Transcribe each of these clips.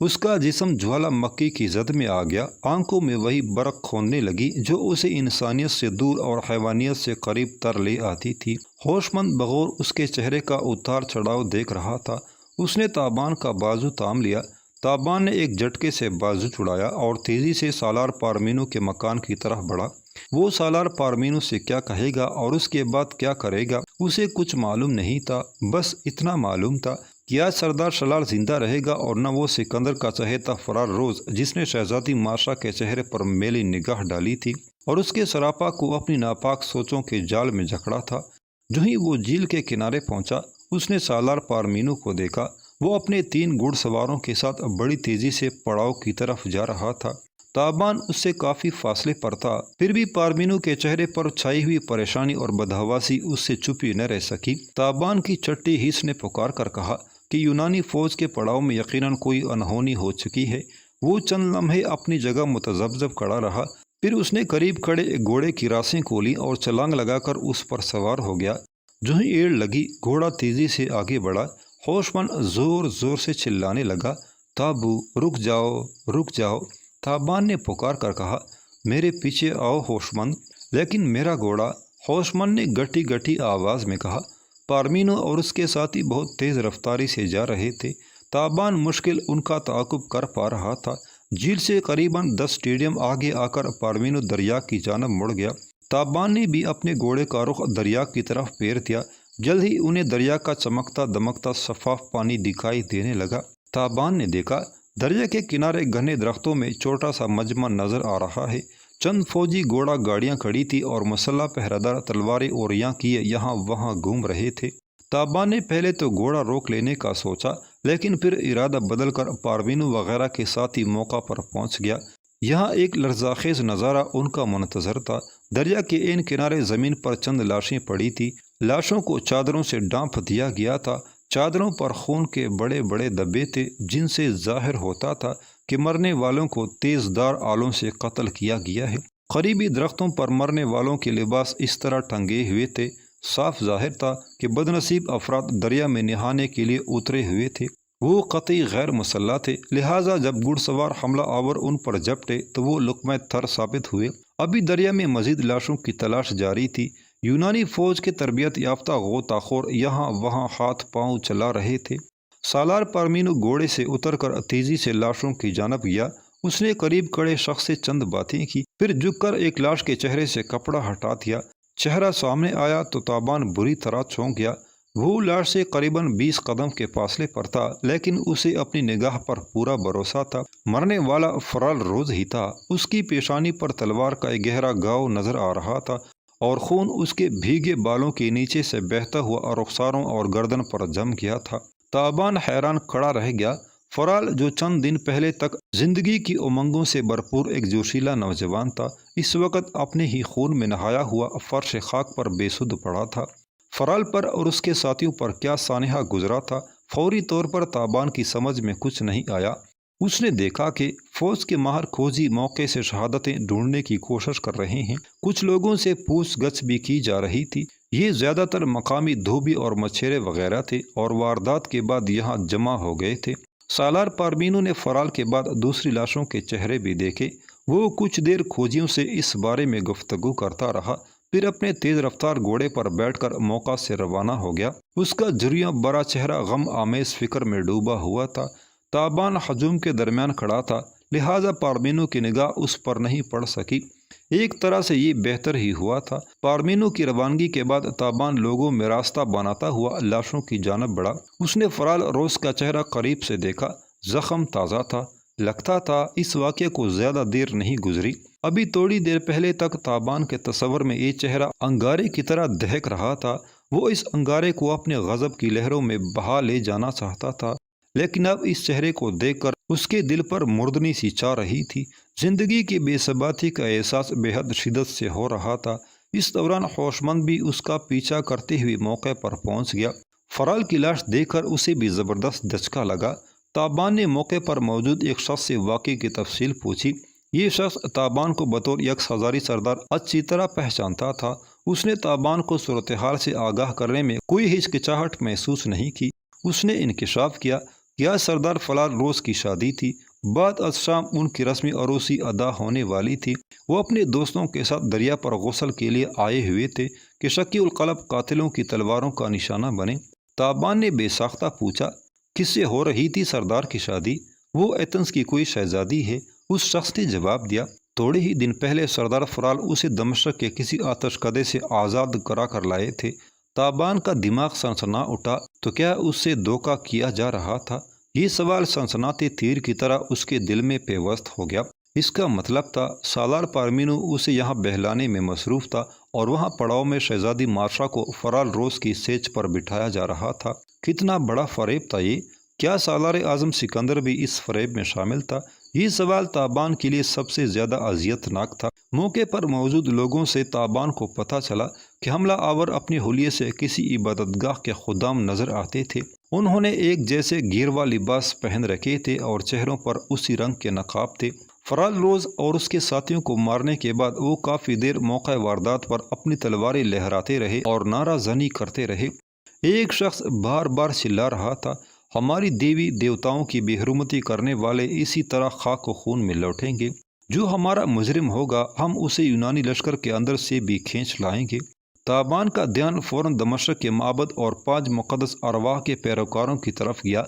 اس کا جسم جوالا مکی کی زد میں آ گیا، آنکھوں میں وہی برق کھولنے لگی جو اسے انسانیت سے دور اور حیوانیت سے قریب تر لے آتی تھی۔ ہوش مند بغور اس کے چہرے کا اتار چڑھاؤ دیکھ رہا تھا۔ اس نے تابان کا بازو تھام لیا۔ تابان نے ایک جھٹکے سے بازو چھڑایا اور تیزی سے سالار پارمینو کے مکان کی طرف بڑھا۔ وہ سالار پارمینو سے کیا کہے گا اور اس کے بعد کیا کرے گا اسے کچھ معلوم نہیں تھا، بس اتنا معلوم تھا کہ آج سردار شلال زندہ رہے گا اور نہ وہ سکندر کا چہیتا فرار روز جس نے شہزادی ماشا کے چہرے پر میلی نگاہ ڈالی تھی اور اس کے سراپا کو اپنی ناپاک سوچوں کے جال میں جکڑا تھا۔ جو ہی وہ جھیل کے کنارے پہنچا اس نے سالار پارمینو کو دیکھا۔ وہ اپنے 3 گھڑ سواروں کے ساتھ بڑی تیزی سے پڑاؤ کی طرف جا رہا تھا۔ تابان اس سے کافی فاصلے پر تھا، پھر بھی پارمینو کے چہرے پر چھائی ہوئی پریشانی اور بدحواسی اس سے چھپی نہ رہ سکی۔ تابان کی چٹی حس نے پکار کر کہا کہ یونانی فوج کے پڑاؤ میں یقیناً کوئی انہونی ہو چکی ہے۔ وہ چند لمحے اپنی جگہ متذبذب کھڑا رہا، پھر اس نے قریب کھڑے ایک گھوڑے کی راسیں کھولیں اور چھلانگ لگا کر اس پر سوار ہو گیا۔ جو ہی ایڑ لگی گھوڑا تیزی سے آگے بڑھا۔ ہوش مند زور زور سے چلانے لگا، تابو رک جاؤ رک جاؤ۔ تابان نے پکار کر کہا، میرے پیچھے آؤ ہوش مند۔ لیکن میرا گھوڑا، ہوش مند نے گٹی گٹی آواز میں کہا۔ پارمینو اور اس کے ساتھی بہت تیز رفتاری سے جا رہے تھے۔ تابان مشکل ان کا تعاقب کر پا رہا تھا۔ جھیل سے قریباً 10 اسٹیڈیم آگے آ کر پارمینو دریا کی جانب مڑ گیا۔ تابان نے بھی اپنے گھوڑے کا رخ دریا کی طرف پھیر دیا۔ جلد ہی انہیں دریا کا چمکتا دمکتا شفاف پانی دکھائی دینے لگا۔ تابان نے دیکھا دریا کے کنارے گھنے درختوں میں چھوٹا سا مجمع نظر آ رہا ہے۔ چند فوجی گھوڑا گاڑیاں کھڑی تھی اور مسلح پہرادار تلواریں اوریاں کیے یہاں وہاں گھوم رہے تھے۔ تابان نے پہلے تو گھوڑا روک لینے کا سوچا، لیکن پھر ارادہ بدل کر پارمینو وغیرہ کے ساتھ ہی موقع پر پہنچ گیا۔ یہاں ایک لرزاخیز نظارہ ان کا منتظر تھا۔ دریا کے عین کنارے زمین پر چند لاشیں پڑی تھی۔ لاشوں کو چادروں سے ڈھانپ دیا گیا تھا۔ چادروں پر خون کے بڑے بڑے دھبے تھے جن سے ظاہر ہوتا تھا کہ مرنے والوں کو تیز دھار آلوں سے قتل کیا گیا ہے۔ قریبی درختوں پر مرنے والوں کے لباس اس طرح ٹنگے ہوئے تھے، صاف ظاہر تھا کہ بدنصیب افراد دریا میں نہانے کے لیے اترے ہوئے تھے۔ وہ قطعی غیر مسلح تھے، لہٰذا جب گھڑ سوار حملہ آور ان پر جھپٹے تو وہ لقمہ تھر ثابت ہوئے۔ ابھی دریا میں مزید لاشوں کی تلاش جاری تھی۔ یونانی فوج کے تربیت یافتہ غوطہ خور یہاں وہاں ہاتھ پاؤں چلا رہے تھے۔ سالار پارمینو گھوڑے سے اتر کر تیزی سے لاشوں کی جانب گیا۔ اس نے قریب کھڑے شخص سے چند باتیں کی، پھر جھک کر ایک لاش کے چہرے سے کپڑا ہٹا دیا۔ چہرہ سامنے آیا تو تابان بری طرح چونک گیا۔ وہ لاش سے قریباً 20 قدم کے فاصلے پر تھا، لیکن اسے اپنی نگاہ پر پورا بھروسہ تھا۔ مرنے والا فرال روز ہی تھا۔ اس کی پیشانی پر تلوار کا ایک گہرا گھاؤ نظر آ رہا تھا اور خون اس کے بھیگے بالوں کے نیچے سے بہتا ہوا رخساروں اور گردن پر جم گیا تھا۔ تابان حیران کھڑا رہ گیا۔ فرال جو چند دن پہلے تک زندگی کی امنگوں سے بھرپور ایک جوشیلا نوجوان تھا، اس وقت اپنے ہی خون میں نہایا ہوا فرش خاک پر بے سدھ پڑا تھا۔ فرال پر اور اس کے ساتھیوں پر کیا سانحہ گزرا تھا، فوری طور پر تابان کی سمجھ میں کچھ نہیں آیا۔ اس نے دیکھا کہ فوج کے ماہر کھوجی موقع سے شہادتیں ڈھونڈنے کی کوشش کر رہے ہیں۔ کچھ لوگوں سے پوچھ گچھ بھی کی جا رہی تھی۔ یہ زیادہ تر مقامی دھوبی اور مچھیرے وغیرہ تھے اور واردات کے بعد یہاں جمع ہو گئے تھے۔ سالار پارمینو نے فرال کے بعد دوسری لاشوں کے چہرے بھی دیکھے۔ وہ کچھ دیر کھوجیوں سے اس بارے میں گفتگو کرتا رہا، پھر اپنے تیز رفتار گھوڑے پر بیٹھ کر موقع سے روانہ ہو گیا۔ اس کا جھریاں برا چہرہ غم آمیز فکر میں ڈوبا ہوا تھا۔ تابان ہجوم کے درمیان کھڑا تھا، لہٰذا پارمینو کی نگاہ اس پر نہیں پڑ سکی۔ ایک طرح سے یہ بہتر ہی ہوا تھا۔ پارمینو کی روانگی کے بعد تابان لوگوں میں راستہ بناتا ہوا لاشوں کی جانب بڑھا۔ اس نے فرال روز کا چہرہ قریب سے دیکھا۔ زخم تازہ تھا۔ لگتا تھا اس واقعے کو زیادہ دیر نہیں گزری۔ ابھی تھوڑی دیر پہلے تک تابان کے تصور میں یہ چہرہ انگارے کی طرح دہک رہا تھا۔ وہ اس انگارے کو اپنے غضب کی لہروں میں بہا لے جانا چاہتا تھا، لیکن اب اس چہرے کو دیکھ کر اس کے دل پر مردنی سی چھا رہی تھی۔ زندگی کی بے ثباتی کا احساس بے حد شدت سے ہو رہا تھا۔ اس دوران ہوش مند بھی اس کا پیچھا کرتے ہوئے موقع پر پہنچ گیا۔ فرال کی لاش دیکھ کر اسے بھی زبردست دھچکا لگا۔ تابان نے موقع پر موجود ایک شخص سے واقعے کی تفصیل پوچھی۔ یہ شخص تابان کو بطور یکس ہزاری سردار اچھی طرح پہچانتا تھا۔ اس نے تابان کو صورتحال سے آگاہ کرنے میں کوئی ہچکچاہٹ محسوس نہیں کی۔ اس نے انکشاف کیا، یا سردار فلال روز کی شادی تھی۔ بعد از شام ان کی رسمی عروسی ادا ہونے والی تھی۔ وہ اپنے دوستوں کے ساتھ دریا پر غسل کے لیے آئے ہوئے تھے کہ شکی القلب قاتلوں کی تلواروں کا نشانہ بنے۔ تابان نے بے ساختہ پوچھا، کس سے ہو رہی تھی سردار کی شادی؟ وہ ایتھنز کی کوئی شہزادی ہے، اس شخص نے جواب دیا۔ تھوڑے ہی دن پہلے سردار فرال اسے دمشق کے کسی آتش کدے سے آزاد کرا کر لائے تھے۔ تابان کا دماغ سنسنا اٹھا، تو کیا اس سے دھوکہ کیا جا رہا تھا؟ یہ سوال سنسناتے تیر کی طرح اس کے دل میں پیوست ہو گیا۔ اس کا مطلب تھا سالار پارمینو اسے یہاں بہلانے میں مصروف تھا اور وہاں پڑاؤ میں شہزادی مارشا کو فرال روز کی سیج پر بٹھایا جا رہا تھا۔ کتنا بڑا فریب تھا یہ! کیا سالار اعظم سکندر بھی اس فریب میں شامل تھا؟ یہ سوال تابان کے لیے سب سے زیادہ اذیت ناک تھا۔ موقع پر موجود لوگوں سے تابان کو پتہ چلا کہ حملہ آور اپنے حلیے سے کسی عبادت گاہ کے خدام نظر آتے تھے۔ انہوں نے ایک جیسے گیروا لباس پہن رکھے تھے اور چہروں پر اسی رنگ کے نقاب تھے۔ فرال روز اور اس کے ساتھیوں کو مارنے کے بعد وہ کافی دیر موقع واردات پر اپنی تلواریں لہراتے رہے اور نعرہ زنی کرتے رہے۔ ایک شخص بار بار چلا رہا تھا، ہماری دیوی دیوتاؤں کی بے حرمتی کرنے والے اسی طرح خاک و خون میں لوٹیں گے۔ جو ہمارا مجرم ہوگا ہم اسے یونانی لشکر کے اندر سے بھی کھینچ لائیں گے۔ تابان کا دھیان فوراً دمشق کے معبد اور 5 مقدس ارواح کے پیروکاروں کی طرف گیا۔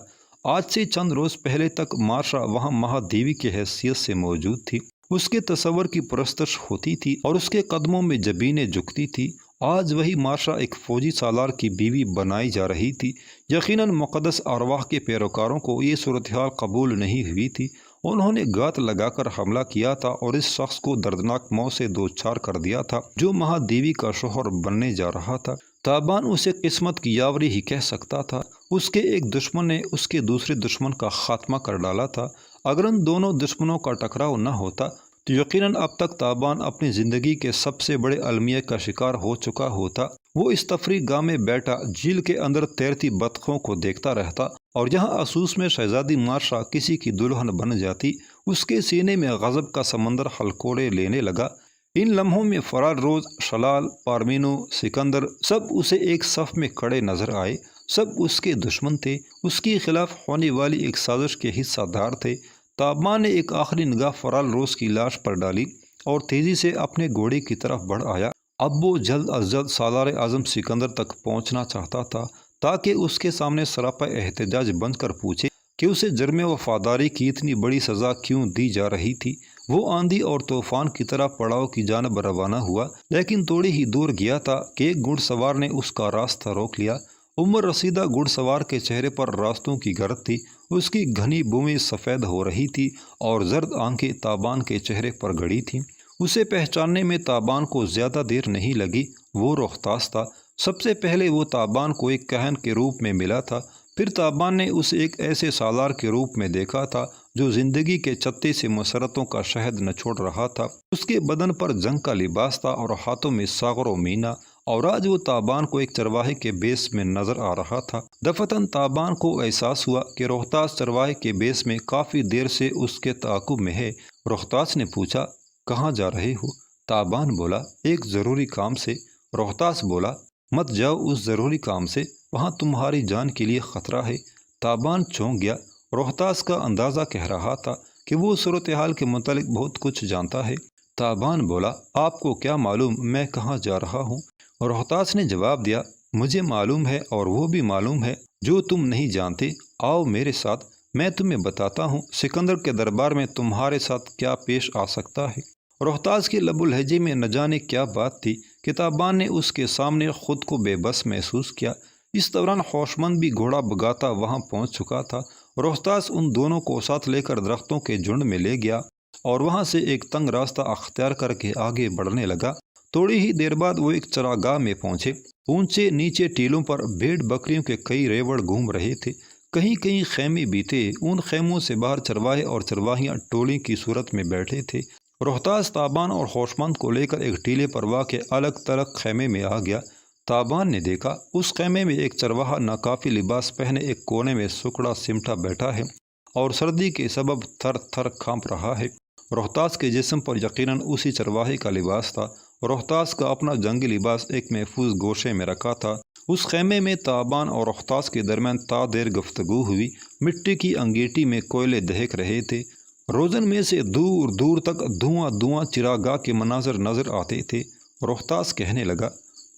آج سے چند روز پہلے تک مارشا وہاں مہادیوی کی حیثیت سے موجود تھی۔ اس کے تصور کی پرستش ہوتی تھی اور اس کے قدموں میں جبینیں جھکتی تھی۔ آج وہی مارشا ایک فوجی سالار کی بیوی بنائی جا رہی تھی۔ یقیناً مقدس ارواح کے پیروکاروں کو یہ صورتحال قبول نہیں ہوئی تھی۔ انہوں نے گات لگا کر حملہ کیا تھا اور اس شخص کو دردناک موت سے دوچار کر دیا تھا جو مہادیوی کا شوہر بننے جا رہا تھا۔ تابان اسے قسمت کی یاوری ہی کہہ سکتا تھا۔ اس کے ایک دشمن نے اس کے دوسرے دشمن کا خاتمہ کر ڈالا تھا۔ اگر ان دونوں دشمنوں کا ٹکراؤ نہ ہوتا تو یقیناً اب تک تابان اپنی زندگی کے سب سے بڑے المیہ کا شکار ہو چکا ہوتا۔ وہ اس تفریح گاہ میں بیٹھا جھیل کے اندر تیرتی بطخوں کو دیکھتا رہتا اور جہاں اسوس میں شہزادی مارشا کسی کی دلہن بن جاتی اس کے سینے میں غضب کا سمندر ہلکوڑے لینے لگا۔ ان لمحوں میں فرال روز، شلال، پارمینو، سکندر سب اسے ایک صف میں کھڑے نظر آئے۔ سب اس کے دشمن تھے، اس کے خلاف ہونے والی ایک سازش کے حصہ دار تھے۔ تابان نے ایک آخری نگاہ فرال روز کی لاش پر ڈالی اور تیزی سے اپنے گھوڑے کی طرف بڑھ آیا۔ اب وہ جلد از جلد سالار اعظم سکندر تک پہنچنا چاہتا تھا تاکہ اس کے سامنے سراپا احتجاج بن کر پوچھے کہ اسے جرم وفاداری کی اتنی بڑی سزا کیوں دی جا رہی تھی۔ وہ آندھی اور طوفان کی طرح پڑاؤ کی جانب روانہ ہوا، لیکن تھوڑی ہی دور گیا تھا کہ ایک گھڑ سوار نے اس کا راستہ روک لیا۔ عمر رسیدہ گھڑ سوار کے چہرے پر راستوں کی گرد تھی، اس کی گھنی بویں سفید ہو رہی تھی اور زرد آنکھیں تابان کے چہرے پر گڑی تھیں۔ اسے پہچاننے میں تابان کو زیادہ دیر نہیں لگی۔ وہ روختاس تھا۔ سب سے پہلے وہ تابان کو ایک کہن کے روپ میں ملا تھا، پھر تابان نے اسے ایک ایسے سالار کے روپ میں دیکھا تھا جو زندگی کے چتے سے مسرتوں کا شہد نچوڑ رہا تھا۔ اس کے بدن پر جنگ کا لباس تھا اور ہاتھوں میں ساغر و مینا، اور آج وہ تابان کو ایک چرواہے کے بیس میں نظر آ رہا تھا۔ دفتن تابان کو احساس ہوا کہ روختاس چرواہے کے بیس میں کافی دیر سے اس کے تعاقب میں ہے۔ روختاس نے پوچھا، کہاں جا رہے ہو؟ تابان بولا، ایک ضروری کام سے۔ روختاس بولا، مت جاؤ اس ضروری کام سے، وہاں تمہاری جان کے لیے خطرہ ہے۔ تابان چونک گیا۔ روختاس کا اندازہ کہہ رہا تھا کہ وہ صورتحال کے متعلق بہت کچھ جانتا ہے۔ تابان بولا، آپ کو کیا معلوم میں کہاں جا رہا ہوں؟ روختاس نے جواب دیا، مجھے معلوم ہے اور وہ بھی معلوم ہے جو تم نہیں جانتے۔ آؤ میرے ساتھ، میں تمہیں بتاتا ہوں سکندر کے دربار میں تمہارے ساتھ کیا پیش آ سکتا ہے۔ روختاس کے لب الہجے میں نہ جانے کیا بات تھی کہ تابان نے اس کے سامنے خود کو بے بس محسوس کیا۔ اس دوران ہوشمند بھی گھوڑا بگاتا وہاں پہنچ چکا تھا۔ روختاس ان دونوں کو ساتھ لے کر درختوں کے جھنڈ میں لے گیا اور وہاں سے ایک تنگ راستہ اختیار کر کے آگے بڑھنے لگا۔ تھوڑی ہی دیر بعد وہ ایک چراگاہ میں پہنچے۔ اونچے نیچے ٹیلوں پر بھیڑ بکریوں کے کئی ریوڑ گھوم رہے تھے، کہیں کہیں خیمے بھی تھے۔ ان خیموں سے باہر چرواہے اور چرواہیاں ٹولی کی صورت میں بیٹھے تھے۔ روختاس تابان اور ہوشمند کو لے کر ایک ٹیلے پر واقع الگ تلگ خیمے میں آ گیا۔ تابان نے دیکھا اس خیمے میں ایک چرواہا ناکافی لباس پہنے ایک کونے میں سکڑا سمٹا بیٹھا ہے اور سردی کے سبب تھر تھر کانپ رہا ہے۔ روختاس کے جسم پر یقیناً اسی چرواہے کا لباس تھا۔ روختاس کا اپنا جنگی لباس ایک محفوظ گوشے میں رکھا تھا اس خیمے میں تابان اور اختاس کے درمیان تا دیر گفتگو ہوئی۔ مٹی کی انگیٹھی میں کوئلے دہک رہے تھے، روزن میں سے دور دور تک دھواں دھواں چراغاہ کے مناظر نظر آتے تھے۔ اختاس کہنے لگا،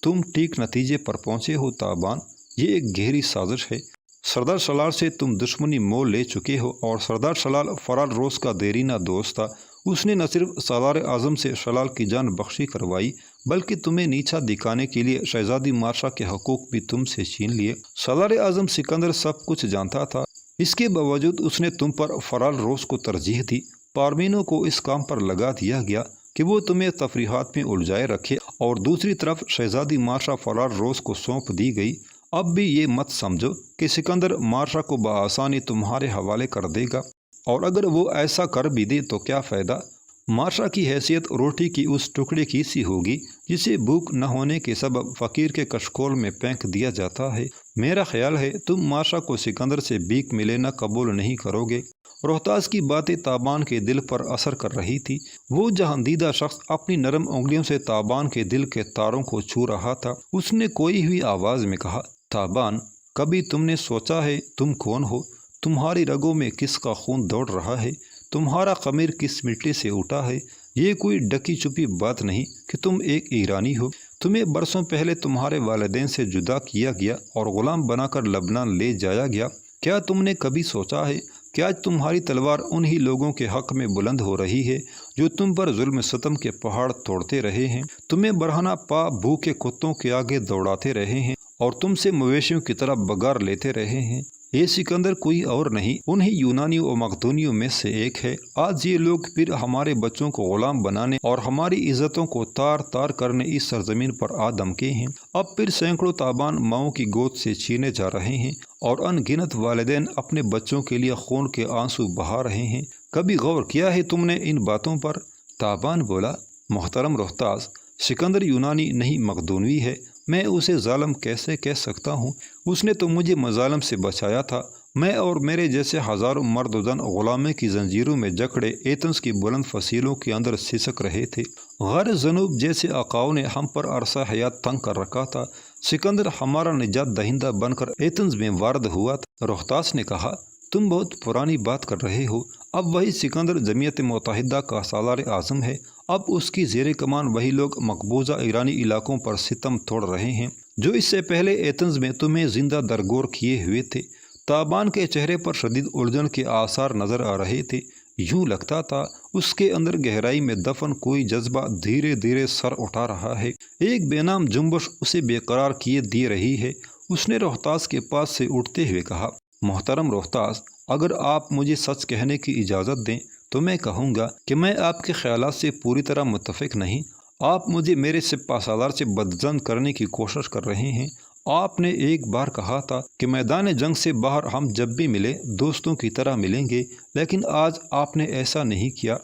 تم ٹھیک نتیجے پر پہنچے ہو تابان، یہ ایک گہری سازش ہے۔ سردار شلال سے تم دشمنی مول لے چکے ہو، اور سردار شلال فرال روز کا دیرینہ دوست تھا۔ اس نے نہ صرف سالار اعظم سے شلال کی جان بخشی کروائی، بلکہ تمہیں نیچا دکھانے کے لیے شہزادی مارشا کے حقوق بھی تم سے چھین لیے۔ سالار اعظم سکندر سب کچھ جانتا تھا، اس کے باوجود اس نے تم پر فرال روز کو ترجیح دی۔ پارمینوں کو اس کام پر لگا دیا گیا کہ وہ تمہیں تفریحات میں الجھائے رکھے، اور دوسری طرف شہزادی مارشا فرال روز کو سونپ دی گئی۔ اب بھی یہ مت سمجھو کہ سکندر مارشا کو بآسانی تمہارے حوالے کر دے گا، اور اگر وہ ایسا کر بھی دے تو کیا فائدہ؟ مارشا کی حیثیت روٹی کی اس ٹکڑے کی سی ہوگی جسے بھوک نہ ہونے کے سبب فقیر کے کشکول میں پھینک دیا جاتا ہے۔ میرا خیال ہے تم مارشا کو سکندر سے بھیک ملے نہ قبول نہیں کرو گے۔ روہتاس کی باتیں تابان کے دل پر اثر کر رہی تھی۔ وہ جہاندیدہ شخص اپنی نرم انگلیوں سے تابان کے دل کے تاروں کو چھو رہا تھا۔ اس نے کوئی ہوئی آواز میں کہا، تابان، کبھی تم نے سوچا ہے تم کون ہو؟ تمہاری رگوں میں کس کا خون دوڑ رہا ہے؟ تمہارا خمیر کس مٹی سے اٹھا ہے؟ یہ کوئی ڈکی چھپی بات نہیں کہ تم ایک ایرانی ہو۔ تمہیں برسوں پہلے تمہارے والدین سے جدا کیا گیا اور غلام بنا کر لبنان لے جایا گیا۔ کیا تم نے کبھی سوچا ہے کہ آج تمہاری تلوار انہی لوگوں کے حق میں بلند ہو رہی ہے جو تم پر ظلم ستم کے پہاڑ توڑتے رہے ہیں، تمہیں برہنہ پا بھوکے کتوں کے آگے دوڑاتے رہے ہیں، اور تم سے مویشیوں کی طرح بگار لیتے رہے ہیں؟ یہ سکندر کوئی اور نہیں، انہی یونانیوں و مقدونیوں میں سے ایک ہے۔ آج یہ لوگ پھر ہمارے بچوں کو غلام بنانے اور ہماری عزتوں کو تار تار کرنے اس سرزمین پر آ دمکے ہیں۔ اب پھر سینکڑوں تابان ماؤں کی گود سے چھینے جا رہے ہیں، اور ان گنت والدین اپنے بچوں کے لیے خون کے آنسو بہا رہے ہیں۔ کبھی غور کیا ہے تم نے ان باتوں پر؟ تابان بولا، محترم روہتاس، سکندر یونانی نہیں مقدونوی ہے۔ میں اسے ظالم کیسے کہہ سکتا ہوں؟ اس نے تو مجھے مظالم سے بچایا تھا۔ میں اور میرے جیسے ہزاروں مرد و زن غلامی کی زنجیروں میں جکڑے ایتھنز کی بلند فصیلوں کے اندر سسک رہے تھے۔ غار زنوب جیسے آقاؤں نے ہم پر عرصہ حیات تنگ کر رکھا تھا۔ سکندر ہمارا نجات دہندہ بن کر ایتھنز میں وارد ہوا تھا۔ روہتاس نے کہا، تم بہت پرانی بات کر رہے ہو۔ اب وہی سکندر جمعیت متحدہ کا سالار اعظم ہے۔ اب اس کی زیر کمان وہی لوگ مقبوضہ ایرانی علاقوں پر ستم توڑ رہے ہیں جو اس سے پہلے ایتھنز میں تمہیں زندہ درگور کیے ہوئے تھے۔ تابان کے چہرے پر شدید الجھن کے آثار نظر آ رہے تھے۔ یوں لگتا تھا اس کے اندر گہرائی میں دفن کوئی جذبہ دھیرے دھیرے سر اٹھا رہا ہے۔ ایک بے نام جنبش اسے بے قرار کیے دے رہی ہے۔ اس نے روہتاس کے پاس سے اٹھتے ہوئے کہا، محترم روہتاس، اگر آپ مجھے سچ کہنے کی اجازت دیں تو میں کہوں گا کہ میں آپ کے خیالات سے پوری طرح متفق نہیں۔ آپ مجھے میرے سپہ سالار سے بدظن کرنے کی کوشش کر رہے ہیں۔ آپ نے ایک بار کہا تھا کہ میدان جنگ سے باہر ہم جب بھی ملیں دوستوں کی طرح ملیں گے، لیکن آج آپ نے ایسا نہیں کیا۔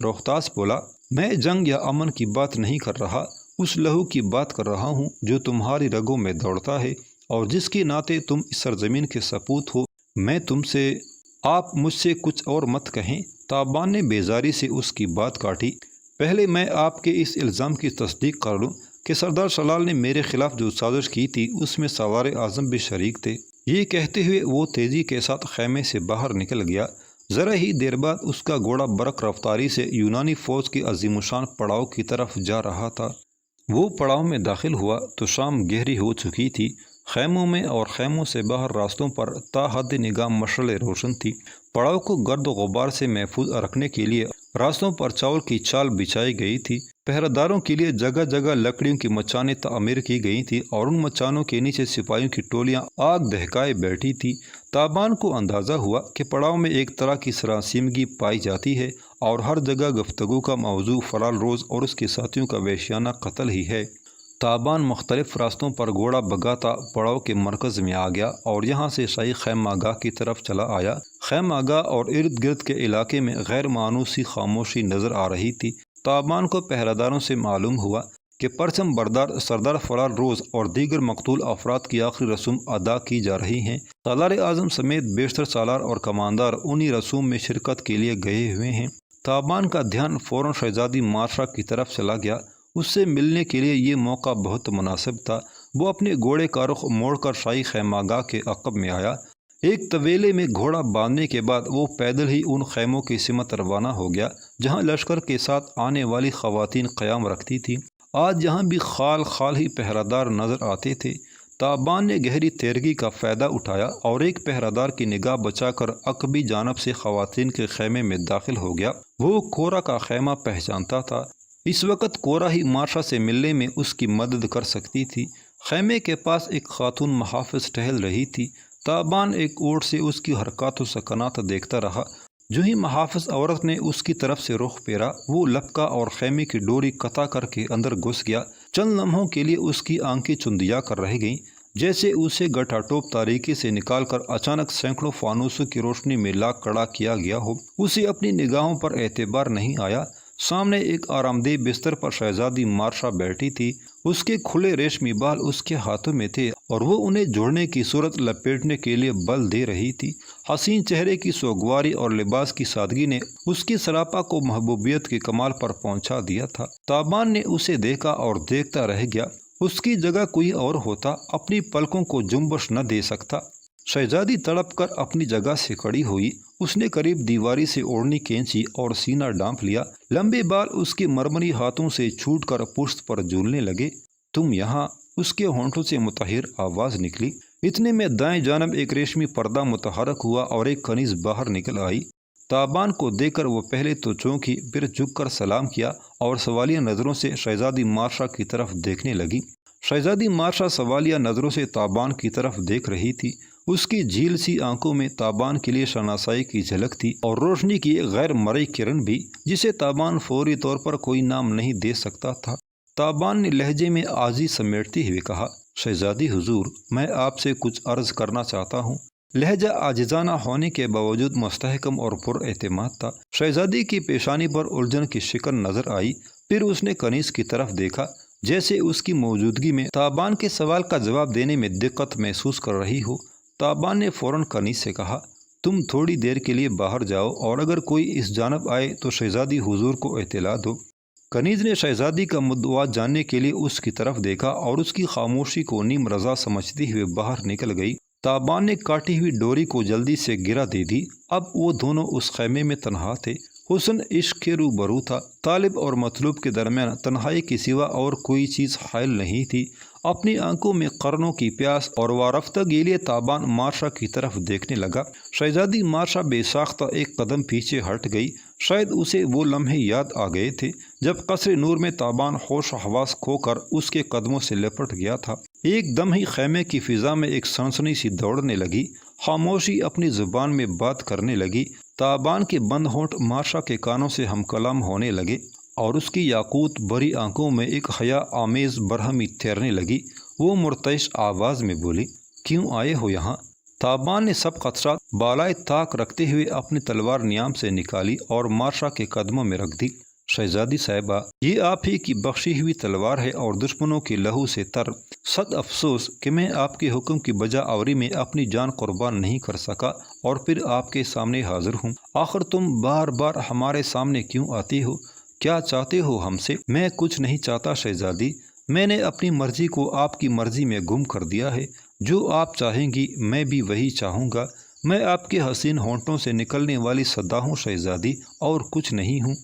روہتاس بولا، میں جنگ یا امن کی بات نہیں کر رہا، اس لہو کی بات کر رہا ہوں جو تمہاری رگوں میں دوڑتا ہے اور جس کے ناطے تم اس سرزمین کے سپوت ہو۔ میں تم سے، آپ مجھ سے کچھ اور مت کہیں۔ تابان نے بیزاری سے اس کی بات کاٹی۔ پہلے میں آپ کے اس الزام کی تصدیق کر لوں کہ سردار شلال نے میرے خلاف جو سازش کی تھی اس میں سالار اعظم بھی شریک تھے۔ یہ کہتے ہوئے وہ تیزی کے ساتھ خیمے سے باہر نکل گیا۔ ذرا ہی دیر بعد اس کا گھوڑا برق رفتاری سے یونانی فوج کے عظیم الشان پڑاؤ کی طرف جا رہا تھا۔ وہ پڑاؤ میں داخل ہوا تو شام گہری ہو چکی تھی۔ خیموں میں اور خیموں سے باہر راستوں پر تا حد نگاہ مشعلیں روشن تھی۔ پڑاؤ کو گرد و غبار سے محفوظ رکھنے کے لیے راستوں پر چاول کی چال بچھائی گئی تھی۔ پہرہ داروں کے لیے جگہ جگہ لکڑیوں کی مچانیں تعمیر کی گئی تھیں، اور ان مچانوں کے نیچے سپاہیوں کی ٹولیاں آگ دہکائے بیٹھی تھی۔ تابان کو اندازہ ہوا کہ پڑاؤ میں ایک طرح کی سراسیمگی پائی جاتی ہے، اور ہر جگہ گفتگو کا موضوع فرال روز اور اس کے ساتھیوں کا وحشیانہ قتل ہی ہے۔ تابان مختلف راستوں پر گھوڑا بگاتا پڑاؤ کے مرکز میں آ گیا اور یہاں سے شاہی خیمہ گاہ کی طرف چلا آیا۔ خیمہ گاہ اور ارد گرد کے علاقے میں غیر مانوسی خاموشی نظر آ رہی تھی۔ تابان کو پہرہ داروں سے معلوم ہوا کہ پرچم بردار سردار فرال روز اور دیگر مقتول افراد کی آخری رسوم ادا کی جا رہی ہیں۔ سالار اعظم سمیت بیشتر سالار اور کماندار انہی رسوم میں شرکت کے لیے گئے ہوئے ہیں۔ تابان کا دھیان فوراً شہزادی مارشا کی طرف چلا گیا۔ اس سے ملنے کے لیے یہ موقع بہت مناسب تھا۔ وہ اپنے گھوڑے کا رخ موڑ کر شاہی خیمہ گاہ کے عقب میں آیا۔ ایک طویلے میں گھوڑا باندھنے کے بعد وہ پیدل ہی ان خیموں کی سمت روانہ ہو گیا جہاں لشکر کے ساتھ آنے والی خواتین قیام رکھتی تھیں۔ آج یہاں بھی خال خال ہی پہرادار نظر آتے تھے۔ تابان نے گہری تیرگی کا فائدہ اٹھایا اور ایک پہرادار کی نگاہ بچا کر عقبی جانب سے خواتین کے خیمے میں داخل ہو گیا۔ وہ کورا کا خیمہ پہچانتا تھا۔ اس وقت کورا ہی مارشا سے ملنے میں اس کی مدد کر سکتی تھی۔ خیمے کے پاس ایک خاتون محافظ ٹہل رہی تھی۔ تابان ایک اوٹ سے اس کی حرکات و سکنات دیکھتا رہا۔ جو ہی محافظ عورت نے اس کی طرف سے رخ پھیرا، وہ لپکا اور خیمے کی ڈوری قطع کر کے اندر گھس گیا۔ چند لمحوں کے لیے اس کی آنکھیں چندیا کر رہ گئیں، جیسے اسے گٹھا ٹوپ تاریکی سے نکال کر اچانک سینکڑوں فانوسوں کی روشنی میں لا کڑا کیا گیا ہو۔ اسے اپنی نگاہوں پر اعتبار نہیں آیا۔ سامنے ایک آرام دہ بستر پر شہزادی مارشا بیٹھی تھی۔ اس کے کھلے ریشمی بال اس کے ہاتھوں میں تھے اور وہ انہیں جوڑنے کی صورت لپیٹنے کے لیے بل دے رہی تھی۔ حسین چہرے کی سوگواری اور لباس کی سادگی نے اس کی سراپا کو محبوبیت کے کمال پر پہنچا دیا تھا۔ تابان نے اسے دیکھا اور دیکھتا رہ گیا۔ اس کی جگہ کوئی اور ہوتا اپنی پلکوں کو جنبش نہ دے سکتا۔ شہزادی تڑپ کر اپنی جگہ سے کھڑی ہوئی۔ اس نے قریب دیواری سے اوڑھنی کھینچی اور سینہ ڈانپ لیا۔ لمبے بال اس کے مرمری ہاتھوں سے چھوٹ کر پشت پر جھولنے لگے۔ تم یہاں؟ اس کے ہونٹوں سے متحر آواز نکلی۔ اتنے میں دائیں جانب ایک ریشمی پردہ متحرک ہوا اور ایک کنیز باہر نکل آئی۔ تابان کو دیکھ کر وہ پہلے تو چونکی، پھر جھک کر سلام کیا اور سوالیہ نظروں سے شہزادی مارشا کی طرف دیکھنے لگی۔ شہزادی مارشا سوالیہ نظروں سے تابان کی طرف دیکھ رہی تھی۔ اس کی جھیل سی آنکھوں میں تابان کے لیے شناسائی کی جھلک تھی اور روشنی کی ایک غیر مرئی کرن بھی، جسے تابان فوری طور پر کوئی نام نہیں دے سکتا تھا۔ تابان نے لہجے میں عاجزی سمیٹتے ہوئے کہا، شہزادی حضور، میں آپ سے کچھ عرض کرنا چاہتا ہوں۔ لہجہ عاجزانہ ہونے کے باوجود مستحکم اور پر اعتماد تھا۔ شہزادی کی پیشانی پر الجھن کی شکن نظر آئی۔ پھر اس نے کنیز کی طرف دیکھا، جیسے اس کی موجودگی میں تابان کے سوال کا جواب دینے میں دقت محسوس کر رہی ہو۔ تابان نے فوراً کنیز سے کہا، تم تھوڑی دیر کے لیے باہر جاؤ اور اگر کوئی اس جانب آئے تو شہزادی حضور کو اطلاع دو۔ کنیز نے شہزادی کا مدعا جاننے کے لیے اس کی طرف دیکھا اور اس کی خاموشی کو نیم رضا سمجھتے ہوئے باہر نکل گئی۔ تابان نے کاٹی ہوئی ڈوری کو جلدی سے گرا دے دی۔ اب وہ دونوں اس خیمے میں تنہا تھے۔ حسن عشق کے روبرو تھا۔ طالب اور مطلوب کے درمیان تنہائی کے سوا اور کوئی چیز حائل نہیں تھی۔ اپنی آنکھوں میں قرنوں کی پیاس اور وارفتہ کے لیے تابان مارشا کی طرف دیکھنے لگا۔ شہزادی مارشا بے ساختہ ایک قدم پیچھے ہٹ گئی۔ شاید اسے وہ لمحے یاد آ گئے تھے جب قصر نور میں تابان ہوش و حواس کھو کر اس کے قدموں سے لپٹ گیا تھا۔ ایک دم ہی خیمے کی فضا میں ایک سنسنی سی دوڑنے لگی۔ خاموشی اپنی زبان میں بات کرنے لگی۔ تابان کے بند ہونٹ مارشا کے کانوں سے ہم کلام ہونے لگے اور اس کی یاقوت بری آنکھوں میں ایک حیا آمیز برہمی تیرنے لگی۔ وہ مرتعش آواز میں بولی، کیوں آئے ہو یہاں؟ تابان نے سب خدشات بالائے طاق رکھتے ہوئے اپنی تلوار نیام سے نکالی اور مارشا کے قدموں میں رکھ دی۔ شہزادی صاحبہ، یہ آپ ہی کی بخشی ہوئی تلوار ہے اور دشمنوں کے لہو سے تر۔ صد افسوس کہ میں آپ کے حکم کی بجا آوری میں اپنی جان قربان نہیں کر سکا اور پھر آپ کے سامنے حاضر ہوں۔ آخر تم بار بار ہمارے سامنے کیوں آتے ہو؟ کیا چاہتے ہو ہم سے؟ میں کچھ نہیں چاہتا شہزادی۔ میں نے اپنی مرضی کو آپ کی مرضی میں گم کر دیا ہے۔ جو آپ چاہیں گی میں بھی وہی چاہوں گا۔ میں آپ کے حسین ہونٹوں سے نکلنے والی صدا ہوں شہزادی، اور کچھ نہیں ہوں۔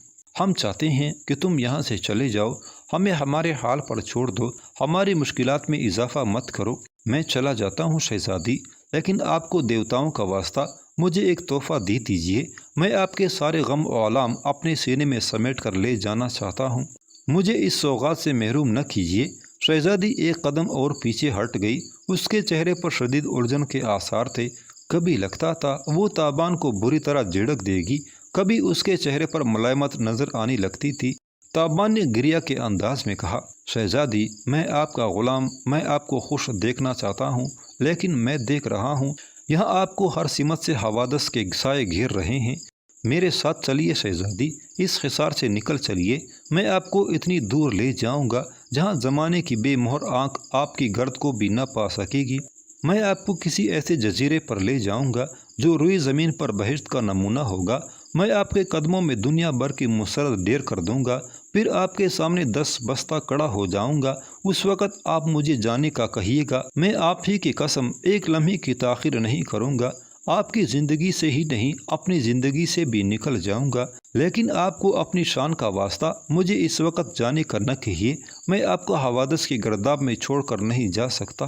ہم چاہتے ہیں کہ تم یہاں سے چلے جاؤ، ہمیں ہمارے حال پر چھوڑ دو، ہماری مشکلات میں اضافہ مت کرو۔ میں چلا جاتا ہوں شہزادی، لیکن آپ کو دیوتاؤں کا واسطہ مجھے ایک تحفہ دے دیجیے۔ میں آپ کے سارے غم و آلام اپنے سینے میں سمیٹ کر لے جانا چاہتا ہوں۔ مجھے اس سوغات سے محروم نہ کیجیے۔ شہزادی ایک قدم اور پیچھے ہٹ گئی۔ اس کے چہرے پر شدید الجھن کے آثار تھے۔ کبھی لگتا تھا وہ تابان کو بری طرح جھڑک دے گی، کبھی اس کے چہرے پر ملائمت نظر آنے لگتی تھی۔ تابان نے گریہ کے انداز میں کہا، شہزادی، میں آپ کا غلام، میں آپ کو خوش دیکھنا چاہتا ہوں، لیکن میں دیکھ رہا ہوں یہاں آپ کو ہر سمت سے حوادث کے سائے گھیر رہے ہیں۔ میرے ساتھ چلیے شہزادی، اس حصار سے نکل چلیے۔ میں آپ کو اتنی دور لے جاؤں گا جہاں زمانے کی بے مہر آنکھ آپ کی گرد کو بھی نہ پا سکے گی۔ میں آپ کو کسی ایسے جزیرے پر لے جاؤں گا جو روئی زمین پر بہشت کا نمونہ ہوگا۔ میں آپ کے قدموں میں دنیا بھر کی مسرت ڈیر کر دوں گا۔ پھر آپ کے سامنے 10 بستہ کڑا ہو جاؤں گا، اس وقت آپ مجھے جانے کا کہیے گا، میں آپ ہی کی قسم ایک لمحے کی تاخیر نہیں کروں گا، آپ کی زندگی سے ہی نہیں اپنی زندگی سے بھی نکل جاؤں گا، لیکن آپ کو اپنی شان کا واسطہ مجھے اس وقت جانے کا نہ کہیے، میں آپ کو حوادث کی گرداب میں چھوڑ کر نہیں جا سکتا۔